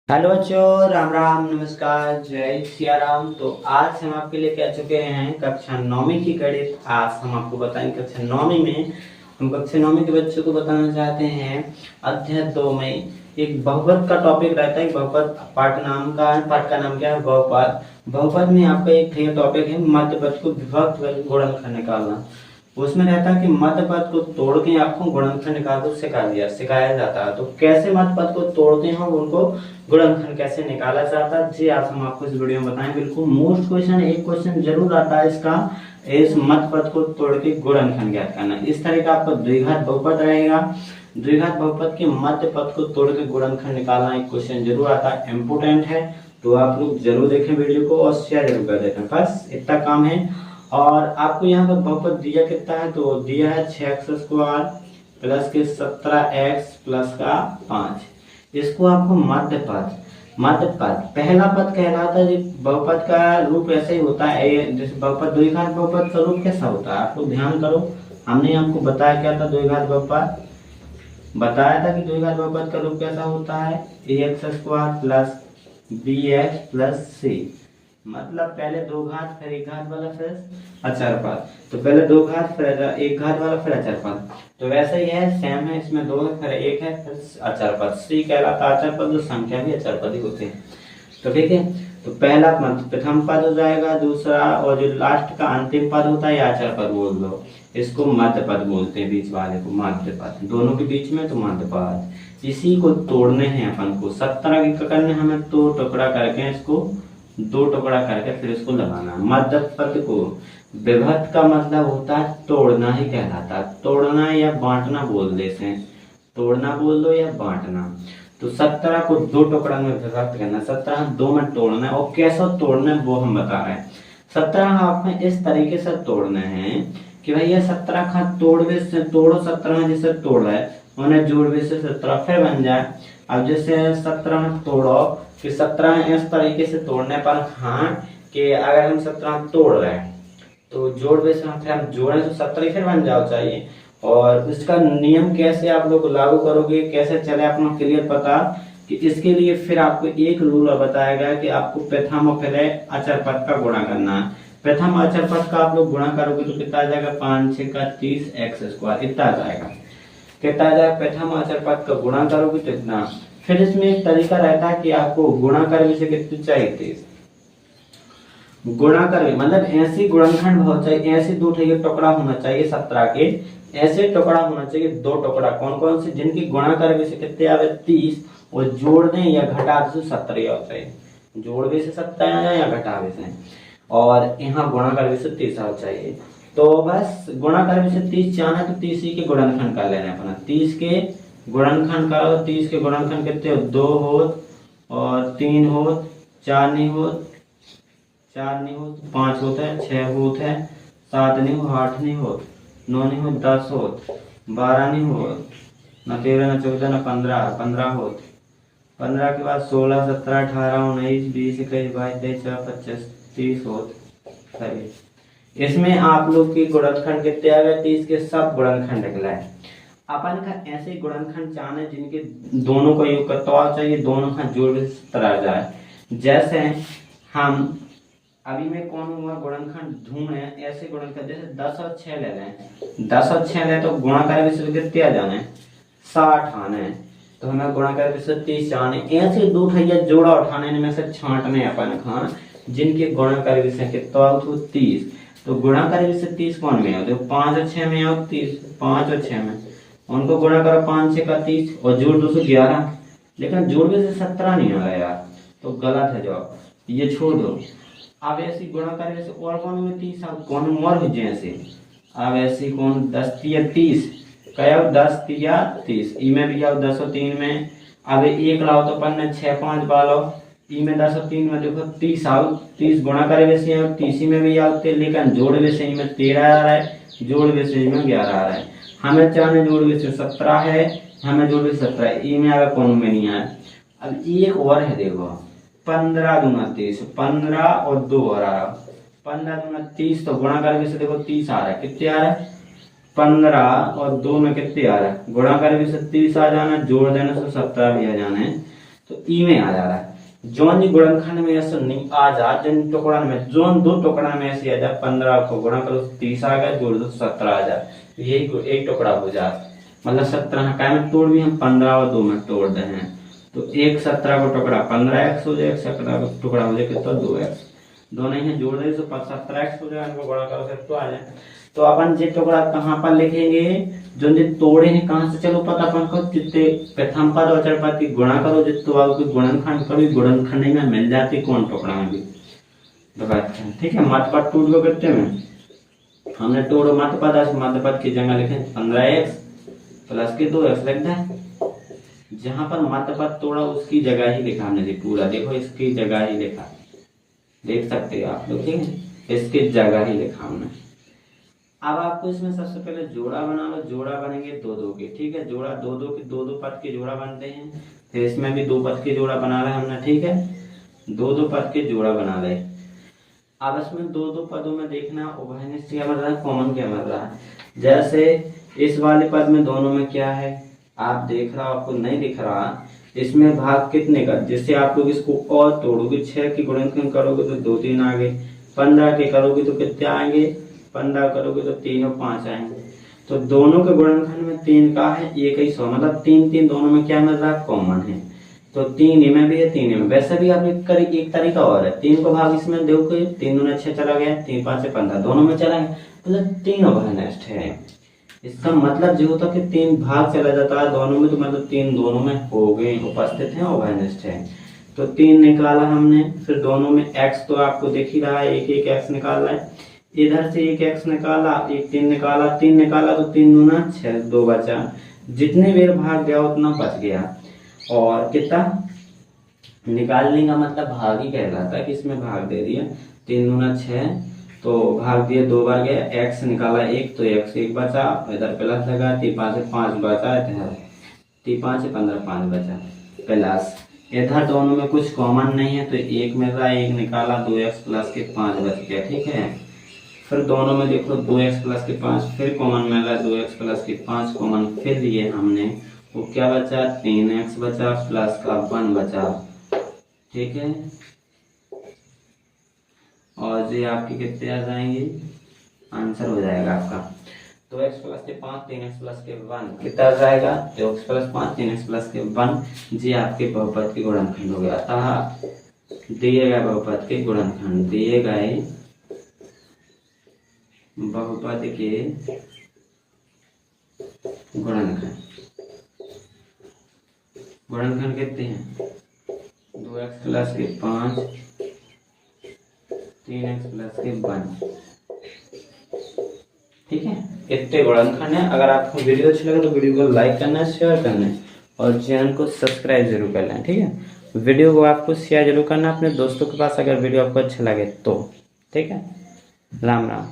Hello बच्चों, राम राम, नमस्कार, जय सिया राम। तो आज हम आपके लिए कह चुके हैं कक्षा नौवीं की गणित। आज हम आपको बताएंगे कक्षा नौवीं में हम कक्षा नौवीं के बच्चों को बताना चाहते हैं अध्याय 2 में एक बहुपद का टॉपिक रहता है। बहुपद पाठ का नाम क्या है? बहुपद। बहुपद में आपका एक ये टॉपिक है मध्य पद को विभक्त करके गुणनखंड निकालना। उसमें रहता है कि मध्य पद को तोड़ के आपको गुणनखंड निकाल को सिखाया जाता है। तो कैसे मध्य पद को तोड़ते हैं उनको गुणनखंड कैसे निकाला जाता है, जी आज हम आपको इस वीडियो में बताएंगे। बिल्कुल मोस्ट क्वेश्चन, एक क्वेश्चन जरूर आता है इसका, इस मध्य पद को तोड़ के गुणनखंड ज्ञात करना। इस तरह का आपका द्विघात बहुपद रहेगा। द्विघात बहुपद के मध्य पद को तोड़ के गुणनखंड निकालना एक क्वेश्चन जरूर आता है, इंपोर्टेंट है। तो आप लोग जरूर देखें वीडियो को और शेयर जरूर कर देना, बस इतना काम है। और आपको यहाँ पर बहुपद दिया कितना है? तो दिया है 6x² प्लस के 17x प्लस का 5। इसको आपको मध्य पद पहला पद कहलाता है। बहुपद का रूप ऐसे ही होता है, जैसे बहुपद द्विघात बहुपद का रूप कैसा होता है आप लोग ध्यान करो। हमने आपको बताया क्या था? द्विघात बहुपद बताया था कि द्विघात बहुपद का रूप कैसा होता है? ax² plus bx plus c। मतलब पहले दो घात फिर एक घात वाला फिर अचर पद। तो पहले दो घात फिर एक घात वाला फिर अचर पद। तो वैसे ही है, सेम है। इसमें दो है फिर एक है फिर अचर पद। सी कहलाता अचर पद, जो संख्या भी अचर पद ही होते हैं। तो ठीक है, तो पहला पद प्रथम पद हो जाएगा, दूसरा और जो लास्ट का अंतिम पद होता है या अचर पद बोल दो, इसको मध्य पद बोलते हैं। बीच वाले को मध्य पद, दोनों के बीच में तो मध्य पद। इसी को तोड़ने हैं अपन को। 17 के करने हमें तो टुकड़ा करके इसको दो टुकड़ा करके फिर इसको लगाना। मध्य पद को विभक्त का मतलब होता है तोड़ना ही कहलाता है। तोड़ना या बांटना बोल देते हैं, तोड़ना बोल दो या बांटना। तो 17 को दो टुकड़ा में विभक्त करना, 17 दो में तोड़ना है। और कैसा तोड़ना है वो हम बता रहे हैं। 17 आपने इस तरीके से तोड़ना है कि भैया 17 का तोड़वे से तोड़ो, 17 जैसे तोड़ रहा है उन्हें जोड़वे से 17 फिर बन जाए। अब जैसे 17 तोड़ो कि 17 इस तरीके से तोड़ने पर, हाँ, कि अगर हम 17 तोड़ रहे हैं तो जोड़वे से फिर हम जोड़े तो 17 फिर बन जाओ चाहिए। और इसका नियम कैसे आप लोग लागू करोगे, कैसे चले अपना क्लियर पता कि इसके लिए फिर आपको एक रूल बताया गया कि आपको प्रथम और पहले अचर पद का गुणा करना है। प्रथम अचर पद का आप लोग गुणा करोगे तो कितना आ जाएगा? 5 6 का 30x², इतना आ जाएगा। कितना आ जाएगा? प्रथम अचर पद का गुणा करोगे तो इतना। फिर इसमें एक तरीका रहता है कि आपको गुणा कर से कितनी चाहिए? 30 गुणा कर, मतलब ऐसी गुणनखंड हो चाहिए, ऐसे दो टुकड़ा होना चाहिए 17 के। ऐसे टुकड़ा होना चाहिए दो टुकड़ा, कौन कौन से? जिनकी गुणा कर से कितने आवे? 30, और जोड़ दें या घटा से 17 होता है। जोड़वे से 17 या घटावे से। और यहाँ गुणा कर से 30 होना चाहिए। तो बस गुणा कर से 30 चाहना तो 30 ही के गुणनखंड कर लेना अपना। 30 के गुणनखंड करो। 30 के गुणनखंड कितने हो? 2 होत और 3 होत, 4 नहीं होत, 4 नहीं होत, 5 होता है, 6 होत है, 7 नहीं हो, 8 नहीं होत, 9 नहीं हो, 10 होत, 12 नहीं होत, न 13 न 14 न 15, 15 होत। 15 के बाद 16 17 18 19 20 21 22 23 24 25 30 होत। सही। इसमें आप लोग की गुणनखंड कितने आ गए? 30 के सब गुणनखंड निकला है। अपन का ऐसे गुणनखंड चाहने जिनके दोनों का योग करता चाहिए, दोनों का जोड़ तरह जाए। जैसे हम अभी में कौन हुआ गुणनखंड ढूंढे, ऐसे गुणनखंड जैसे 10 और 6 ले लें। 10 और 6 ले तो गुणा कर कितने आ जाने? 60 आने। तो हमें गुणा कर 30 आने। ऐसे दो ठैया जोड़ा उठाने में से छांटने अपन खान जिनके गुणा कर कितना 30। तो गुणा कर 30 कौन में आओ? 5 और 6 में आओ 30, 5 और 6 में उनको गुणा करो। 5 6 का 30 और जोड़ 211। लेकिन जोड़ में से 17 नहीं आ रहा यार, तो गलत है जवाब, ये छोड़ दो। अब ऐसी गुणा करने से और कौन में 30 अब कौन मोर हो जैसे। अब ऐसी कौन 10 3 30 क्या 10 3 30। ई में भी आओ 10 और 3 में। अब एक लाओ तो पन्ने 6 5 बालो। ई में 10 और 3 में देखो 30 आओ। 30 गुणा करे वैसे आओ, 30 में भी आओ, लेकिन जोड़ वैसे में 13 आ रहा है, जोड़ वैसे में 11 आ रहा है। हमें चाहने जोड़ वैसे 17 है, हमें जोड़ वैसे 17। ई में आगे कौन में नहीं आया। अब एक और है देखो 15 दूना 30, 15 और 2 और आ रहा। 15 दूना 30, तो गुणा करके से देखो 30 आ रहा है। कितने आ रहा है? 15 और 2 में कितने आ रहा है? गुणा करके से 30 आ जाना, जोड़ देने से 17 भी आ जाना है। तो ई में आ जा रहा है। जोन जी गुणनखंड में ऐसा नहीं आ जा, जिन टुकड़ा में जोन दो टुकड़ा में ऐसे आ जा, 15 को गुणा करो 30 आ गया, जोड़ दो 17 आ जा, यही एक टुकड़ा हो जा, मतलब 17 का में तोड़ भी हम 15 और 2 में तोड़ रहे हैं, तो एक 17 को टुकड़ा 15x हो जाए, 17 को टुकड़ा हो जाए कितना 2x, दोनों ही जोड़ दे तो 17x हो जाए, इनको गुणा करो फिर तो आ जाए। तो अपन जे टुकड़ा कहाँ पर लिखेंगे, जो जे तोड़े हैं कहाँ से, चलो पता अपन को जितने प्रथम पद और चर पद की गुणा करो, जितने आपको गुणनखंड करो, गुणनखंड में मिल जाती कौन टुकड़ा में भी, ठीक है। मध्य पद टूट को कितने में हमने तोड़ो मध्य पद, मध्य पद की जगह लिखे 15x प्लस के 2x लिख दें, जहां पर मध्य पद तोड़ा उसकी जगह ही लिखा हमने, पूरा देखो इसकी जगह ही लिखा, देख सकते हो आप लोग, ठीक है, इसकी जगह ही लिखा हमने। अब आपको इसमें सबसे पहले जोड़ा बना लो, जोड़ा बनेंगे दो दो के, ठीक है, जोड़ा दो दो के, दो दो पद के जोड़ा बनते हैं, फिर इसमें भी दो पद के जोड़ा बना रहे हमने, ठीक है, दो दो पद के जोड़ा बना रहे। अब इसमें दो दो पदों में देखना उभयनिष्ठ क्या मिल रहा है, कॉमन क्या मिल रहा है। जैसे इस वाले पद में दोनों में क्या है, आप देख रहा हो, आपको नहीं दिख रहा, इसमें भाग कितने का, जिससे आप लोग इसको और तोड़ोगे, 6 की गुणनखंड करोगे तो 2 3 आ गए, 15 के करोगे तो कितने आएंगे, 15 करोगे तो 3 और 5 आएंगे, तो दोनों के गुणनखंड में 3 का है, एक ही 100, मतलब 3 3 दोनों में क्या मिल रहा है, कॉमन है, तो 3 में भी है 3 में। वैसे भी आप एक तरीका और है, 3 को भाग इसमें देखो, 3 दूना 6 चला गया, 3 5 से 15 दोनों में चला गया, मतलब 3 उभयनिष्ठ है। इसका मतलब जो होता है कि 3 भाग चला जाता है दोनों में, तो मतलब 3 दोनों में हो गए, उपस्थित है, उभयनिष्ठ है। तो 3 निकाला हमने, फिर दोनों में x तो आपको दिख ही रहा है, एक एक x निकाल रहा है, इधर से एक x निकाला, एक 3 निकाला, 3 निकाला तो 3 दूना 6, 2 बचा, जितने बेर भाग गया उतना बच गया, और कितना निकालने का मतलब भाग ही कहलाता है कि इसमें भाग दे दिया, 3 दूना 6, तो भाग दिया 2 बार गया, x निकाला 1 तो x 1 बचा, इधर प्लस लगा, 3 5 से 5 बचा, इधर 3 5 से 15 5 बचा, प्लस इधर दोनों में कुछ कॉमन नहीं है तो 1 मिल रहा है, 1 निकाला 2x प्लस के 5 बच गया, ठीक है। फिर दोनों में देखो 2x प्लस के 5 फिर कॉमन मिल रहा है, 2x प्लस के 5 कॉमन फिर लिए हमने, वो क्या बचा, 3x बचा प्लस का 1 बचा, ठीक है, और ये आपके कितने आ जाएंगे, आंसर हो जाएगा आपका 2x प्लस के 5 3x प्लस के 1 कितना आ जाएगा, 2x प्लस 5 3x प्लस के 1, जी आपके बहुपद के गुणनखंड हो गया। अतः दिए गए बहुपद के गुणनखंड, दिए गए बहुपद के गुणनखंड, गुणनखंड कितने हैं, 2x प्लस के 5 3x प्लस के 1, ठीक है, इतने गुणनखंड है। अगर आपको वीडियो अच्छा लगे तो वीडियो को लाइक करना है, शेयर करना है, और चैनल को सब्सक्राइब जरूर करना है, ठीक है। वीडियो को आपको शेयर जरूर करना अपने दोस्तों के पास, अगर वीडियो आपको अच्छा लगे तो, ठीक है। राम राम।